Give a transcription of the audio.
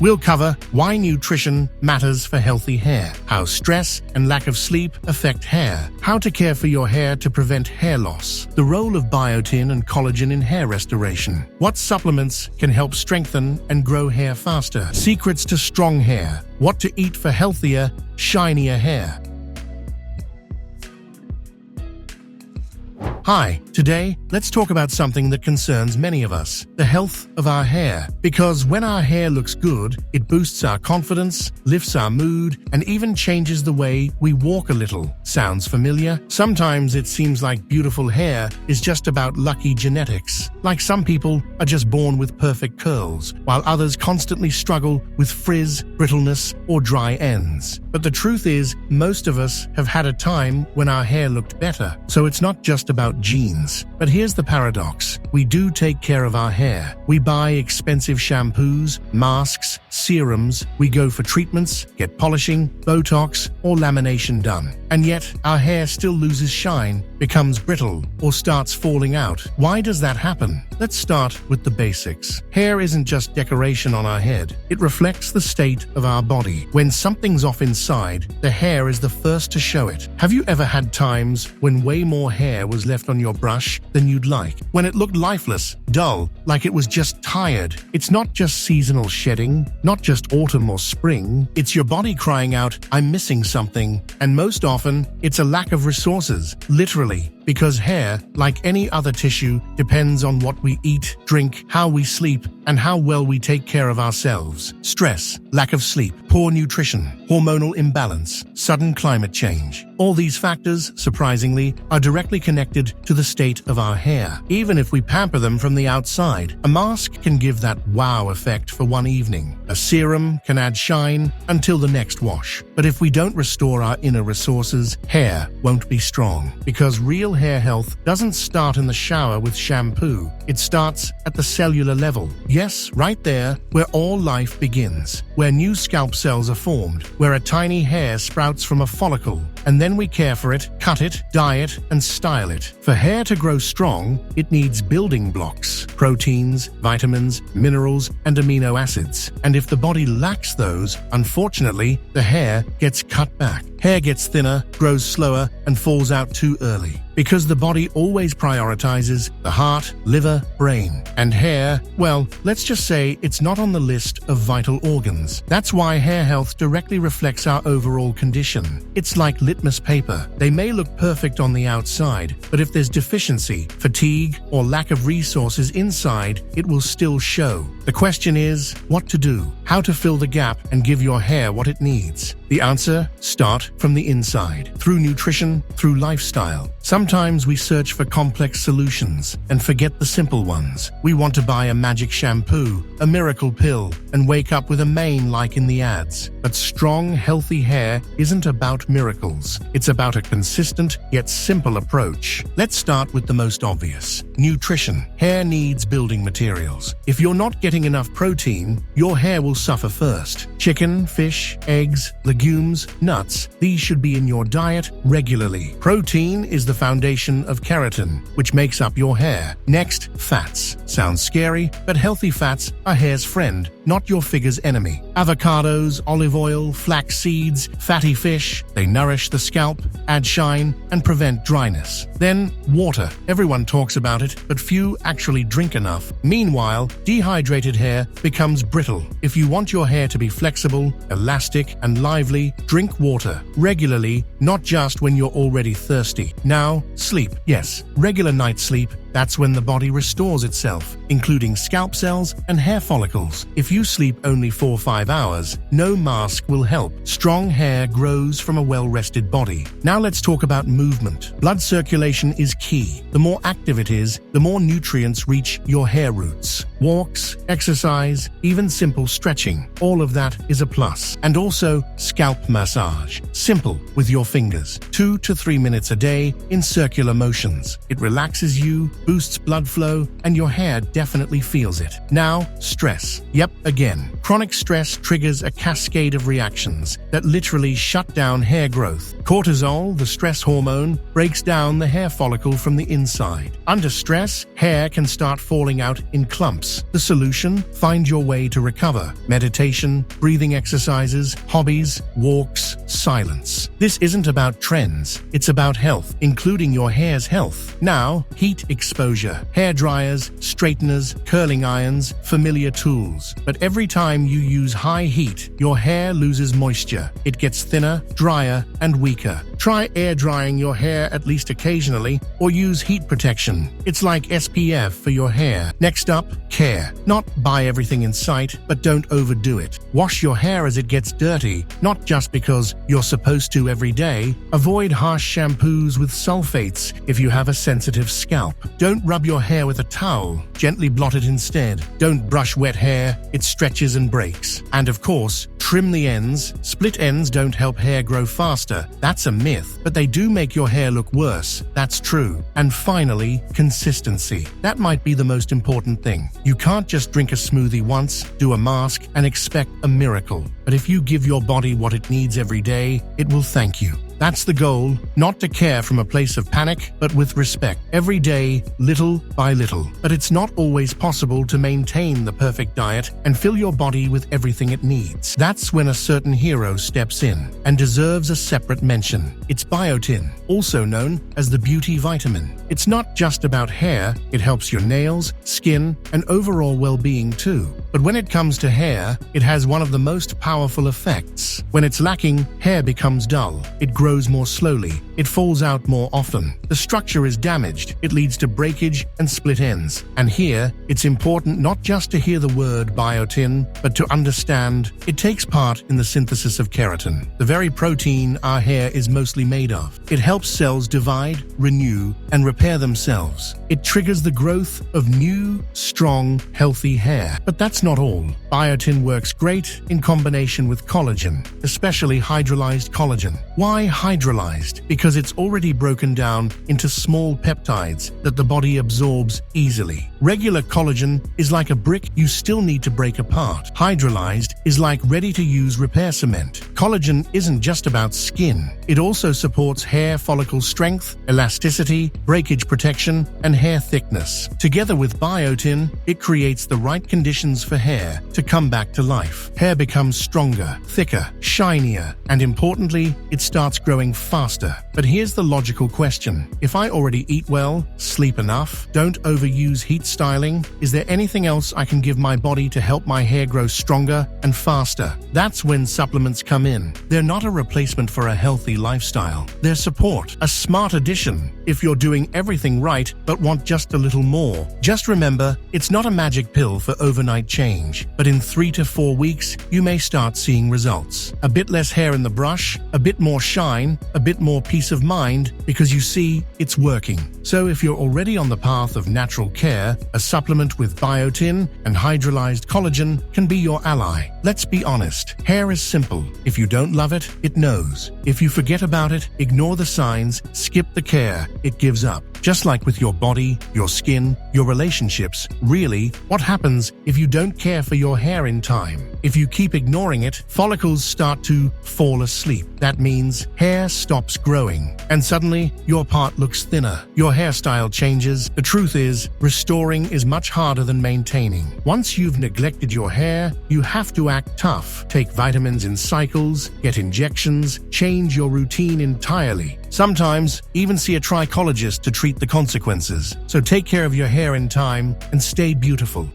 We'll cover why nutrition matters for healthy hair, how stress and lack of sleep affect hair, how to care for your hair to prevent hair loss, the role of biotin and collagen in hair restoration, what supplements can help strengthen and grow hair faster, secrets to strong hair, what to eat for healthier, shinier hair. Hi, today, let's talk about something that concerns many of us, the health of our hair. Because when our hair looks good, it boosts our confidence, lifts our mood, and even changes the way we walk a little. Sounds familiar? Sometimes it seems like beautiful hair is just about lucky genetics. Like some people are just born with perfect curls, while others constantly struggle with frizz, brittleness, or dry ends. But the truth is, most of us have had a time when our hair looked better. So it's not just about genes. But here's the paradox. We do take care of our hair. We buy expensive shampoos, masks, serums. We go for treatments, get polishing, Botox, or lamination done. And yet, our hair still loses shine, becomes brittle, or starts falling out. Why does that happen? Let's start with the basics. Hair isn't just decoration on our head. It reflects the state of our body. When something's off inside, the hair is the first to show it. Have you ever had times when way more hair was left on your brush than you'd like? When it looked lifeless, dull, like it was just tired? It's not just seasonal shedding, not just autumn or spring. It's your body crying out, "I'm missing something." And most often, it's a lack of resources, literally. Because hair, like any other tissue, depends on what we eat, drink, how we sleep, and how well we take care of ourselves. Stress, lack of sleep, poor nutrition, hormonal imbalance, sudden climate change. All these factors, surprisingly, are directly connected to the state of our hair. Even if we pamper them from the outside, a mask can give that wow effect for one evening. A serum can add shine until the next wash. But if we don't restore our inner resources, hair won't be strong. Because real hair health doesn't start in the shower with shampoo. It starts at the cellular level. Yes, right there, where all life begins. Where new scalp cells are formed. Where a tiny hair sprouts from a follicle. And then we care for it, cut it, dye it, and style it. For hair to grow strong, it needs building blocks. Proteins, vitamins, minerals, and amino acids. And if the body lacks those, unfortunately, the hair gets cut back. Hair gets thinner, grows slower, and falls out too early. Because the body always prioritizes the heart, liver, brain. And hair, well, let's just say it's not on the list of vital organs. That's why hair health directly reflects our overall condition. It's like litmus paper. They may look perfect on the outside, but if there's deficiency, fatigue, or lack of resources inside, it will still show. The question is, what to do? How to fill the gap and give your hair what it needs? The answer? Start from the inside. Through nutrition, through lifestyle. Sometimes we search for complex solutions and forget the simple ones. We want to buy a magic shampoo, a miracle pill, and wake up with a mane like in the ads. But strong, healthy hair isn't about miracles. It's about a consistent yet simple approach. Let's start with the most obvious. Nutrition. Hair needs building materials. If you're not getting enough protein, your hair will suffer first. Chicken, fish, eggs, legumes, nuts, these should be in your diet regularly. Protein is the foundation of keratin, which makes up your hair. Next, fats. Sounds scary, but healthy fats are hair's friend, not your figure's enemy. Avocados, olive oil, flax seeds, fatty fish, they nourish the scalp, add shine, and prevent dryness. Then, water. Everyone talks about it, but few actually drink enough. Meanwhile, dehydrated hair becomes brittle. If you want your hair to be flexible, elastic, and lively, drink water regularly, not just when you're already thirsty. Now, sleep. Yes, regular night sleep. That's when the body restores itself, including scalp cells and hair follicles. If you sleep only 4 or 5 hours, no mask will help. Strong hair grows from a well-rested body. Now let's talk about movement. Blood circulation is key. The more active it is, the more nutrients reach your hair roots. Walks, exercise, even simple stretching, all of that is a plus. And also, scalp massage. Simple, with your fingers. 2 to 3 minutes a day in circular motions. It relaxes you, boosts blood flow, and your hair definitely feels it. Now, stress. Yep, again. Chronic stress triggers a cascade of reactions that literally shut down hair growth. Cortisol, the stress hormone, breaks down the hair follicle from the inside. Under stress, hair can start falling out in clumps. The solution? Find your way to recover. Meditation, breathing exercises, hobbies, walks, silence. This isn't about trends. It's about health, including your hair's health. Now, heat exposure. Hair dryers, straighteners, curling irons, familiar tools. But every time you use high heat, your hair loses moisture. It gets thinner, drier, and weaker. Try air drying your hair at least occasionally, or use heat protection. It's like SPF for your hair. Next up, care. Not buy everything in sight, but don't overdo it. Wash your hair as it gets dirty, not just because you're supposed to every day. Avoid harsh shampoos with sulfates if you have a sensitive scalp. Don't rub your hair with a towel. Gently blot it instead. Don't brush wet hair. It stretches and breaks. And of course, trim the ends. Split ends don't help hair grow faster. That's a myth, but they do make your hair look worse. That's true. And finally, consistency. That might be the most important thing. You can't just drink a smoothie once, do a mask, and expect a miracle. But if you give your body what it needs every day, it will thank you. That's the goal, not to care from a place of panic, but with respect. Every day, little by little. But it's not always possible to maintain the perfect diet and fill your body with everything it needs. That's when a certain hero steps in and deserves a separate mention. It's biotin, also known as the beauty vitamin. It's not just about hair, it helps your nails, skin, and overall well-being too. But when it comes to hair, it has one of the most powerful effects. When it's lacking, hair becomes dull. It grows more slowly. It falls out more often. The structure is damaged. It leads to breakage and split ends. And here, it's important not just to hear the word biotin, but to understand it takes part in the synthesis of keratin, the very protein our hair is mostly made of. It helps cells divide, renew, and repair themselves. It triggers the growth of new, strong, healthy hair. But that's not all. Biotin works great in combination with collagen, especially hydrolyzed collagen. Why hydrolyzed? Because it's already broken down into small peptides that the body absorbs easily. Regular collagen is like a brick you still need to break apart. Hydrolyzed is like ready-to-use repair cement. Collagen isn't just about skin. It also supports hair follicle strength, elasticity, breakage protection, and hair thickness. Together with biotin, it creates the right conditions for hair to come back to life. Hair becomes stronger, thicker, shinier, and importantly, it starts growing faster. But here's the logical question. If I already eat well, sleep enough, don't overuse heat styling, is there anything else I can give my body to help my hair grow stronger and faster? That's when supplements come in. They're not a replacement for a healthy lifestyle. They're support, a smart addition, if you're doing everything right but want just a little more. Just remember, it's not a magic pill for overnight change, but in 3 to 4 weeks, you may start seeing results. A bit less hair in the brush, a bit more shine, a bit more peace of mind, because you see, it's working. So if you're already on the path of natural care, a supplement with biotin and hydrolyzed collagen can be your ally. Let's be honest, hair is simple. If you don't love it, it knows. If you forget about it, ignore the signs, skip the care, it gives up. Just like with your body, your skin, your relationships, really, what happens if you don't care for your hair in time? If you keep ignoring it, follicles start to fall asleep. That means hair stops growing, and suddenly your part looks thinner. Your hairstyle changes. The truth is, restoring is much harder than maintaining. Once you've neglected your hair, you have to act tough. Take vitamins in cycles, get injections, change your routine entirely. Sometimes, even see a trichologist to treat the consequences. So take care of your hair in time and stay beautiful.